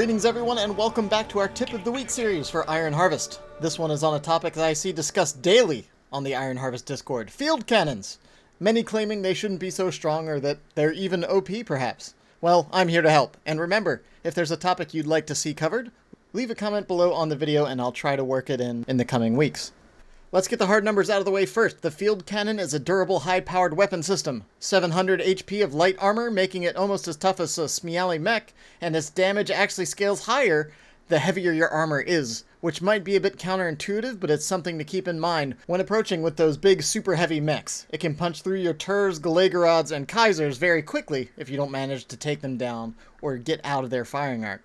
Greetings everyone and welcome back to our Tip of the Week series for Iron Harvest. This one is on a topic that I see discussed daily on the Iron Harvest Discord, field cannons. Many claiming they shouldn't be so strong or that they're even OP perhaps. Well, I'm here to help, and remember, if there's a topic you'd like to see covered, leave a comment below on the video and I'll try to work it in the coming weeks. Let's get the hard numbers out of the way first. The field cannon is a durable, high-powered weapon system. 700 HP of light armor, making it almost as tough as a Smiali mech, and its damage actually scales higher the heavier your armor is, which might be a bit counterintuitive, but it's something to keep in mind when approaching with those big, super heavy mechs. It can punch through your Turs, Galegorods, and Kaisers very quickly if you don't manage to take them down or get out of their firing arc.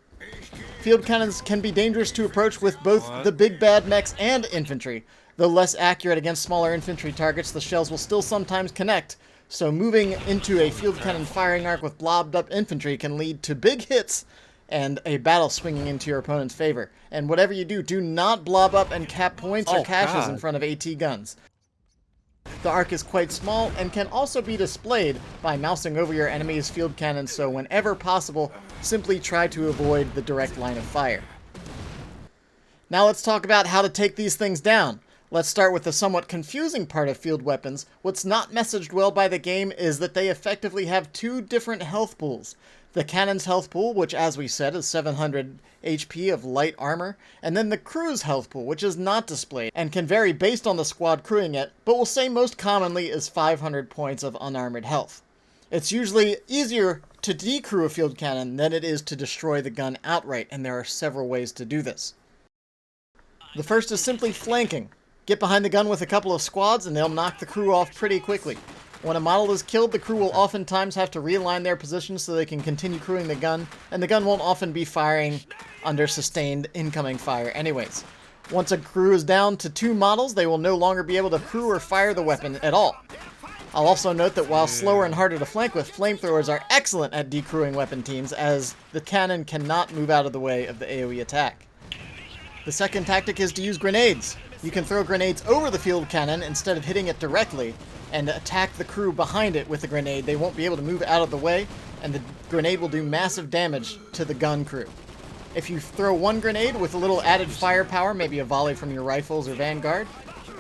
Field cannons can be dangerous to approach with both the big bad mechs and infantry. Though less accurate against smaller infantry targets, the shells will still sometimes connect, so moving into a field cannon firing arc with blobbed up infantry can lead to big hits and a battle swinging into your opponent's favor. And whatever you do, do not blob up and cap points or caches in front of AT guns. The arc is quite small and can also be displayed by mousing over your enemy's field cannon, so whenever possible, simply try to avoid the direct line of fire. Now let's talk about how to take these things down. Let's start with the somewhat confusing part of field weapons. What's not messaged well by the game is that they effectively have two different health pools. The cannon's health pool, which as we said is 700 HP of light armor, and then the crew's health pool, which is not displayed and can vary based on the squad crewing it, but we'll say most commonly is 500 points of unarmored health. It's usually easier to decrew a field cannon than it is to destroy the gun outright, and there are several ways to do this. The first is simply flanking. Get behind the gun with a couple of squads and they'll knock the crew off pretty quickly. When a model is killed, the crew will oftentimes have to realign their positions so they can continue crewing the gun, and the gun won't often be firing under sustained incoming fire anyways. Once a crew is down to 2 models, they will no longer be able to crew or fire the weapon at all. I'll also note that while slower and harder to flank with, flamethrowers are excellent at decrewing weapon teams, as the cannon cannot move out of the way of the AoE attack. The second tactic is to use grenades. You can throw grenades over the field cannon instead of hitting it directly, and attack the crew behind it with a grenade. They won't be able to move out of the way, and the grenade will do massive damage to the gun crew. If you throw one grenade with a little added firepower, maybe a volley from your rifles or Vanguard,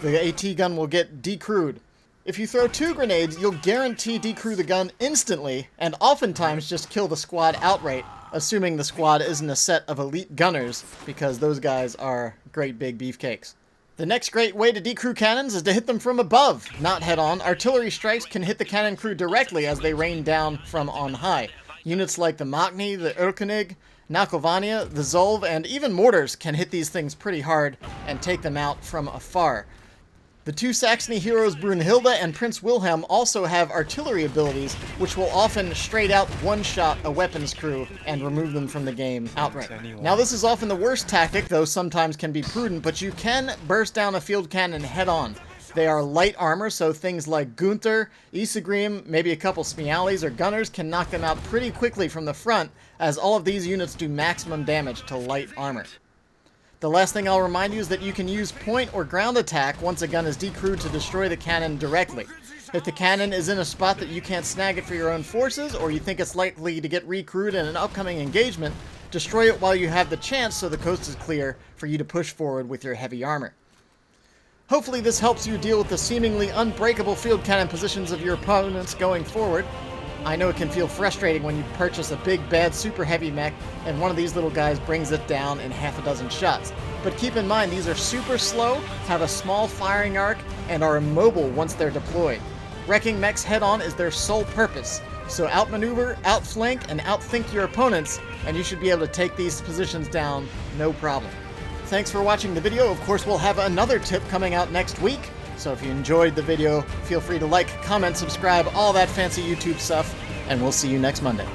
the AT gun will get decrewed. If you throw 2 grenades, you'll guarantee decrew the gun instantly, and oftentimes just kill the squad outright, assuming the squad isn't a set of elite gunners, because those guys are great big beefcakes. The next great way to decrew cannons is to hit them from above, not head-on. Artillery strikes can hit the cannon crew directly as they rain down from on high. Units like the Machni, the Urkonig, Nakovania, the Zolv, and even mortars can hit these things pretty hard and take them out from afar. The 2 Saxony heroes Brunhilde and Prince Wilhelm also have artillery abilities, which will often straight out one-shot a weapons crew and remove them from the game outright. Now this is often the worst tactic, though sometimes can be prudent, but you can burst down a field cannon head-on. They are light armor, so things like Gunther, Isegrim, maybe a couple Smialis or Gunners can knock them out pretty quickly from the front, as all of these units do maximum damage to light armor. The last thing I'll remind you is that you can use point or ground attack once a gun is decrewed to destroy the cannon directly. If the cannon is in a spot that you can't snag it for your own forces, or you think it's likely to get recrewed in an upcoming engagement, destroy it while you have the chance so the coast is clear for you to push forward with your heavy armor. Hopefully this helps you deal with the seemingly unbreakable field cannon positions of your opponents going forward. I know it can feel frustrating when you purchase a big, bad, super heavy mech and one of these little guys brings it down in half a dozen shots. But keep in mind, these are super slow, have a small firing arc, and are immobile once they're deployed. Wrecking mechs head-on is their sole purpose, so outmaneuver, outflank, and outthink your opponents, and you should be able to take these positions down no problem. Thanks for watching the video. Of course, we'll have another tip coming out next week. So if you enjoyed the video, feel free to like, comment, subscribe, all that fancy YouTube stuff, and we'll see you next Monday.